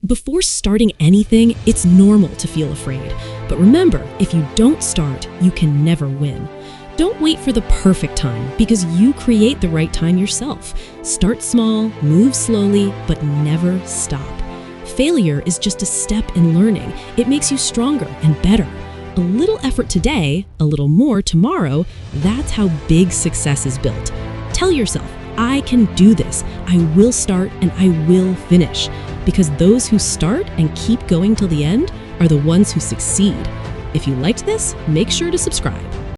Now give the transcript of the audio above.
Before starting anything, it's normal to feel afraid. But remember, if you don't start, you can never win. Don't wait for the perfect time, because you create the right time yourself. Start small, move slowly, but never stop. Failure is just a step in learning. It makes you stronger and better. A little effort today, a little more tomorrow, that's how big success is built. Tell yourself, I can do this. I will start and I will finish. Because those who start and keep going till the end are the ones who succeed. If you liked this, make sure to subscribe.